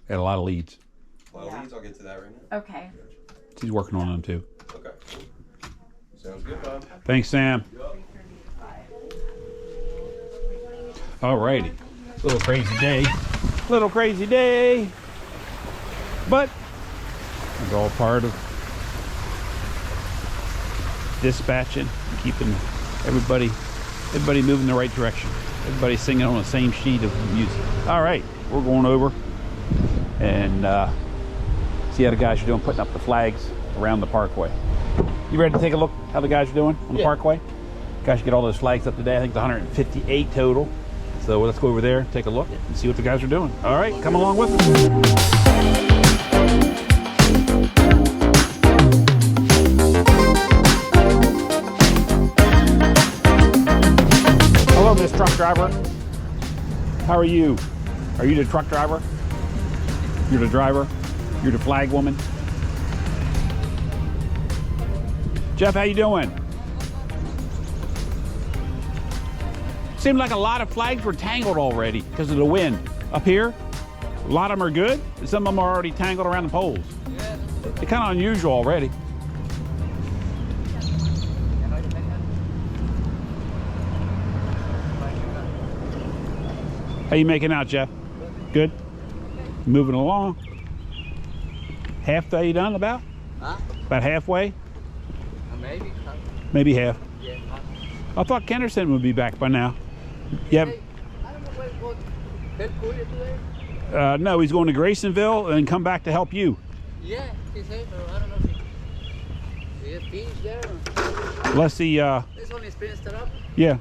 Got a lot of leads. A lot of leads. I'll get to that right now. Okay. She's working on them too. Okay. Sounds good, Bob. Thanks, Sam. All righty. Little crazy day. Little crazy day. But it's all part of dispatching, keeping everybody moving in the right direction. Everybody singing on the same sheet of music. All right, we're going over and see how the guys are doing putting up the flags around the parkway. You ready to take a look how the guys are doing on the parkway? Guys, get all those flags up today. I think it's 158 total. So let's go over there, take a look, and see what the guys are doing. All right, come along with us. Hello, Miss Truck Driver. How are you? Are you the truck driver? You're the driver? You're the flag woman? Jeff, how you doing? Seemed like a lot of flags were tangled already because of the wind. Up here, a lot of them are good, and some of them are already tangled around the poles. Yeah. They're kind of unusual already. How you making out, Jeff? Good? Moving along. Halfway done about? Huh? About halfway? Maybe. Maybe half. Yeah. I thought Kenderson would be back by now. Yeah. I don't know where to go. Today? No, he's going to Graysonville and come back to help you. Yeah, he said, but I don't know if he finished there. Let's see. This one is finished up? Yeah.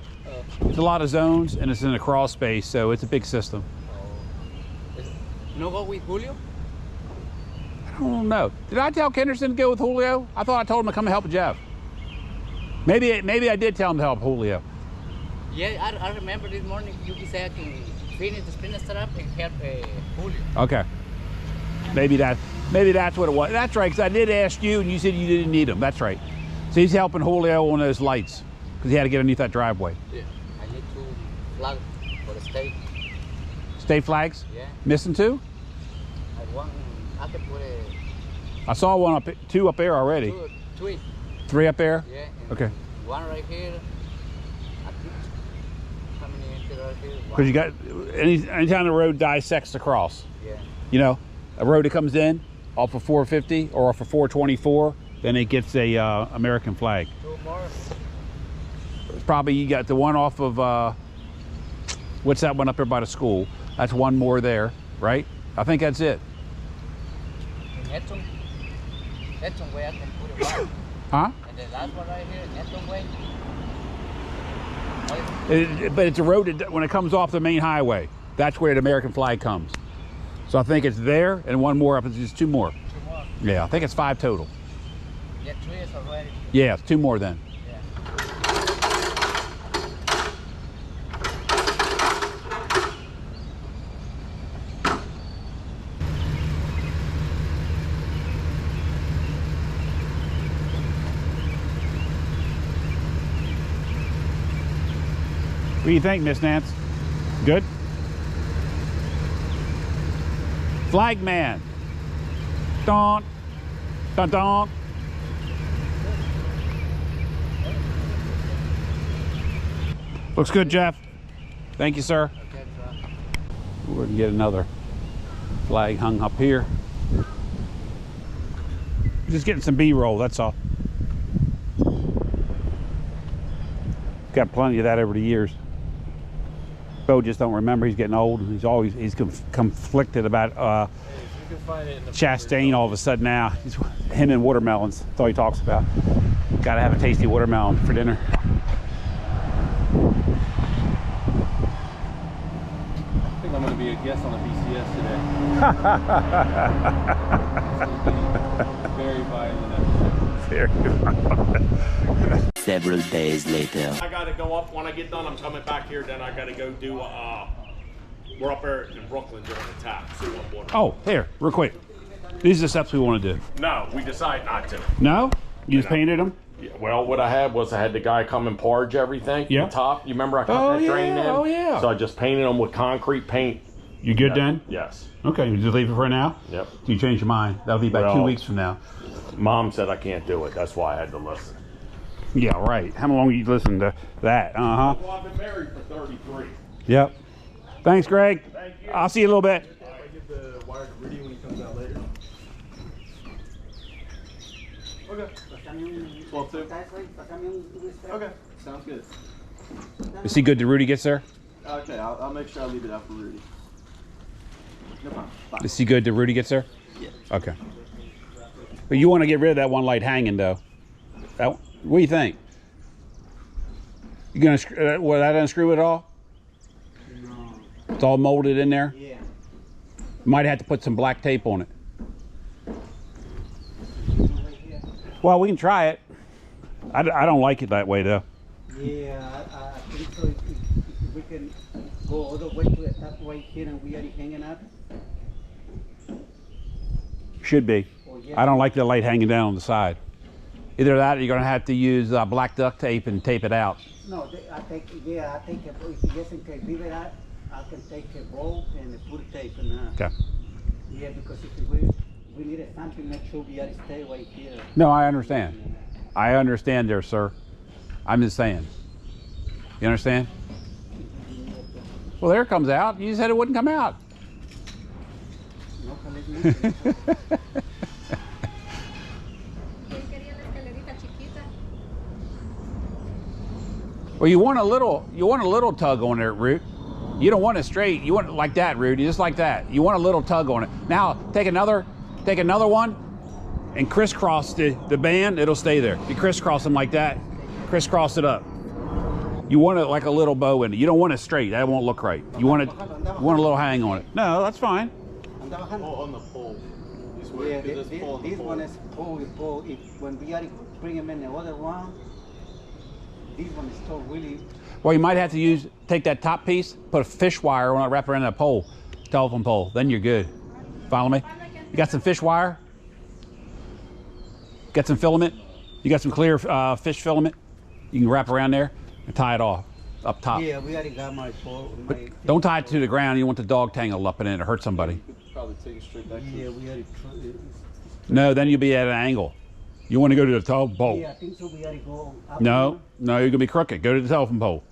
It's a lot of zones and it's in a crawl space, so it's a big system. No go with Julio? I don't know. Did I tell Kenderson to go with Julio? I thought I told him to come and help Jeff. Maybe I did tell him to help Julio. Yeah, I remember this morning you said I can finish the spinner setup and help Julio. Okay. Maybe that's what it was. That's right, because I did ask you and you said you didn't need them. That's right. So he's helping Julio on those lights because he had to get underneath that driveway. Yeah, I need 2 flags for the state. State flags? Yeah. Missing 2? I can put I saw 1 up, 2 up there already. 3. 3 up there? Yeah. Okay. 1 right here. I think how many inches right here? Because you got anytime the road dissects across. Yeah. You know, a road that comes in off of 450 or off of 424, then it gets a American flag. 2 more. Probably you got the one off of what's that one up there by the school? That's 1 more there, right? I think that's it. That's one way I can put it on. Huh? And the last one right here, that's one way. But it's a road that, when it comes off the main highway, that's where the American flag comes. So I think it's there and 1 more up. It's just 2 more. 2 more. Yeah, I think it's 5 total. Yeah, 3 is already. Yeah, 2 more then. Yeah. What do you think, Miss Nance? Good? Flag man. Don. Dun dun. Looks good, Jeff. Thank you, sir. Okay, We're gonna get another flag hung up here. Just getting some B-roll, that's all. Got plenty of that over the years. Bo just don't remember. He's getting old. He's conflicted about Chastain all of a sudden now. Him and watermelons. That's all he talks about. Got to have a tasty watermelon for dinner. I think I'm going to be a guest on the BCS today. Very violent episode. Very violent. Several days later. I gotta go up. When I get done, I'm coming back here. Then I gotta go do. We're up there in Brooklyn doing a tap. So oh, here, real quick. These are the steps we want to do. No, we decided not to. No? You just painted them? Yeah, well, what I had was I had the guy come and parge everything. Yeah. The top. You remember I cut that drain in? Oh yeah. So I just painted them with concrete paint You good Yep. then? Yes. Okay, you just leave it for now? Yep. Do you change your mind? That'll be about 2 Well- weeks from now. Mom said I can't do it. That's why I had to listen. Yeah, right. How long you listen to that? Uh-huh. Well, I've been married for 33. Yep. Thanks, Greg. Thank you. I'll see you in a little bit. I give the wire to Rudy when he comes out later. Okay. 12-2. Okay. Sounds good. Is he good till Rudy gets there? Okay, I'll make sure I leave it out for Rudy. No problem. Bye. Is he good till Rudy gets there? Yeah. Okay. But you want to get rid of that one light hanging, though. What do you think? You gonna will that unscrew it all? No. It's all molded in there. Yeah. Might have to put some black tape on it. Well, we can try it. I don't like it that way, though. Yeah, I think so. If we can go all the way to the top right here and we are hanging up. Should be. Oh, yeah. I don't like the light hanging down on the side. Either that or you're going to have to use black duct tape and tape it out. No, I take if he doesn't leave it out, I can take a bolt and put tape and Okay. yeah, because if we need something, make sure we are stay right here. No, I understand. I understand there, sir. I'm just saying. You understand? Well, there it comes out. You said it wouldn't come out. No, Caleb, Well, you want a little tug on there, Root. You don't want it straight. You want it like that, Root. Just like that. You want a little tug on it. Now, take another one and crisscross the band. It'll stay there. You crisscross them like that. Crisscross it up. You want it like a little bow in it. You don't want it straight. That won't look right. You want a little hang on it. No, that's fine. on the hand. Oh, on the pole. This way, Yeah, because there's pole on the this pole. one is pole. If when we are bring them in the other one, this one is still really. Well, you might have to take that top piece, put a fish wire on it, wrap around that pole, telephone pole. Then you're good. Follow me? You got some fish wire? Got some filament? You got some clear fish filament? You can wrap around there and tie it off up top. Yeah, we already got my pole. Don't tie it to the ground. You don't want the dog tangled up in it or hurt somebody. You could probably take it straight back to Yeah, we already. No, then you'll be at an angle. You want to go to the telephone pole. Yeah, I think so. We already go. Up No, you're going to be crooked. Go to the telephone pole.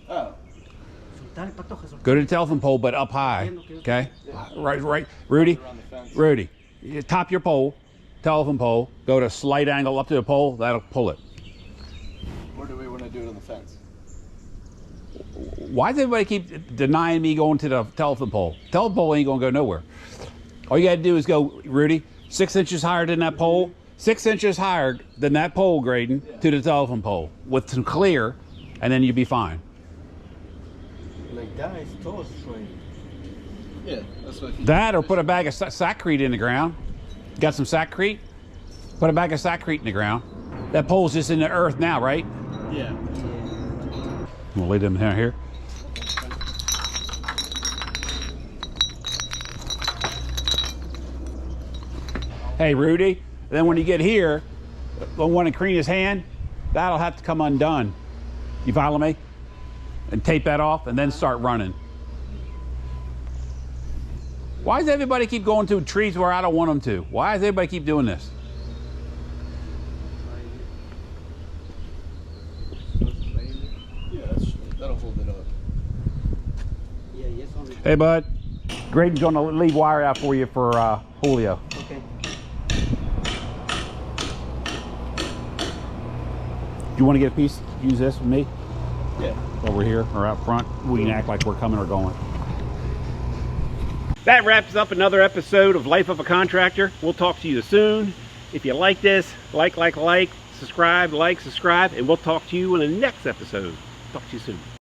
Oh. Go to the telephone pole, but up high. Okay? Right. Rudy, Around the fence. Rudy, you top your pole, telephone pole, go to a slight angle up to the pole, that'll pull it. Or do we want to do it on the fence? Why does everybody keep denying me going to the telephone pole? Telephone pole ain't going to go nowhere. All you got to do is go, Rudy, 6 inches higher than that pole, 6 inches higher than that pole, Graydon, to the telephone pole with some clear, and then you'll be fine. Like that is too straight. Yeah, that's what. That or put a bag of saccrete in the ground. Got some saccrete? Put a bag of saccrete in the ground. That pole's just in the earth now, right? Yeah. We'll leave them down here. Hey, Rudy, then when you get here, the one in Karina's hand, that'll have to come undone. You follow me? And tape that off and then start running. Why does everybody keep going to trees where I don't want them to? Why does everybody keep doing this? Yeah, that'll hold it up. Yeah, yes, only. Hey, bud. Graydon's gonna leave wire out for you for Julio. Okay. Do you want to get a piece? Use this with me Yeah. over here or out front. We can act like we're coming or going. That wraps up another episode of Life of a Contractor. We'll talk to you soon. If you like this, like, subscribe, and we'll talk to you in the next episode. Talk to you soon.